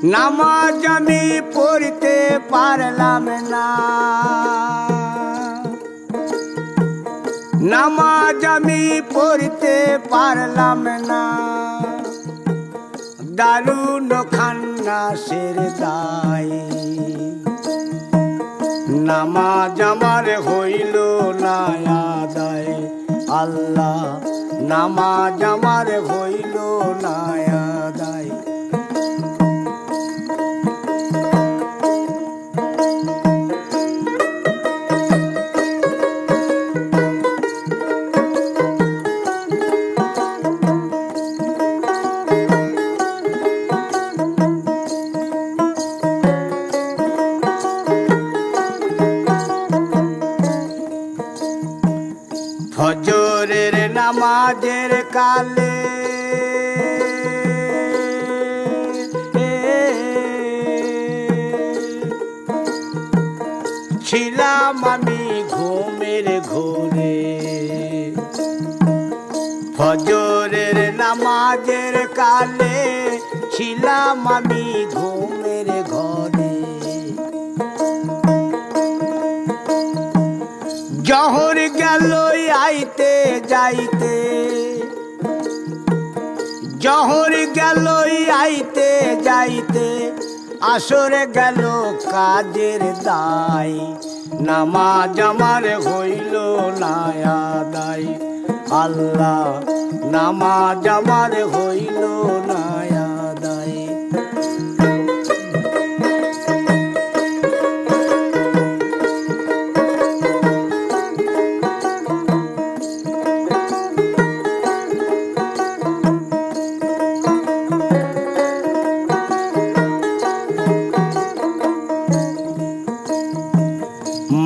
নামাজ আমি পড়তে পারলাম না, নামাজ আমি পড়তে পারলাম না, দারুণ খান্নাসের দায়। নামাজ আমার হইল না আদায়, আল্লাহ নামাজ আমার হইল না আদায়। ফজরের নামাজের কালে ছিলাম আমি ঘুমের ঘোরে। ফজরের নামাজের কালে ছিলাম আমি ঘুমের ঘরে। জহর গেল আইতে যাইতে, জহর গেল আইতে যাইতে, আসর গেল কাজের দায়। নামাজ আমার হইল না আদায়, আল্লাহ নামাজ আমার হইল না আদায়।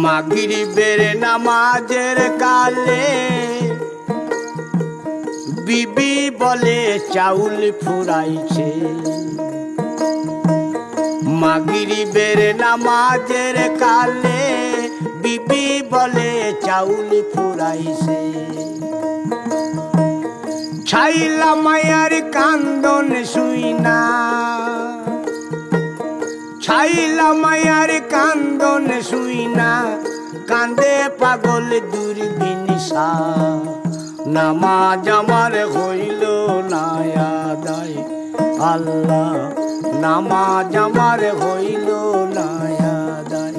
মাগরিবের নামাজের কালে বিবি বলে চাউল ফুরাইছে। মাগরিবের নামাজের কালে বিবি বলে চাউল ফুরাইছে। ছাইলা মায়ার কান্দন শুইনা, ছাইলা মায়ার কান্দন শুইনা, কান্দে পাগল দূরবীন শাহ। নামাজ আমার হইল না আদায়, আল্লাহ নামাজ আমার হইল না আদায়।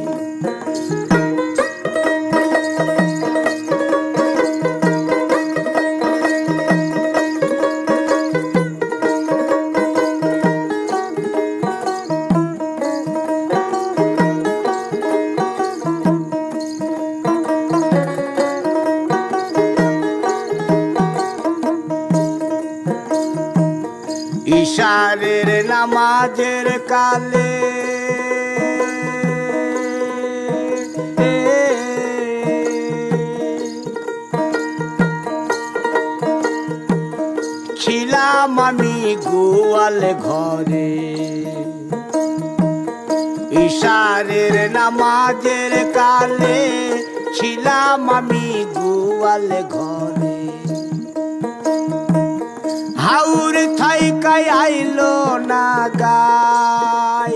ইশারের নামাজের কালে ছিলাম আমি গোয়াল ঘরে। ইশারের নামাজের কালে ছিলাম আমি গোয়াল ঘরে। হাউর থাইকাই আইলো না গাই,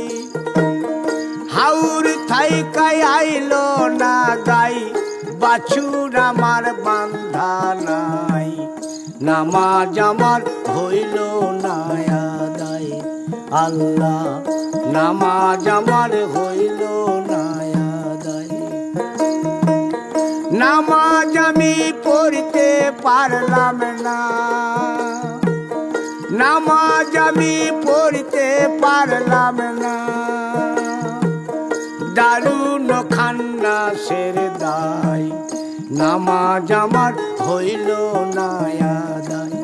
হাউর থাইকাই আইলো না গাই, বাছুর আমার বান্ধা নাই। নামাজ আমার হইল না আদায়, আল্লাহ নামাজ আমার হইল না আদায়। নামাজ আমি পড়তে পারলাম না, নামাজ আমি পড়তে পারলাম না, দারুণ খান্নাসের দায়। নামাজ আমার হইল না আদায়,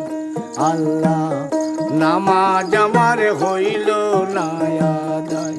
আল্লাহ নামাজ আমার হইল না আদায়।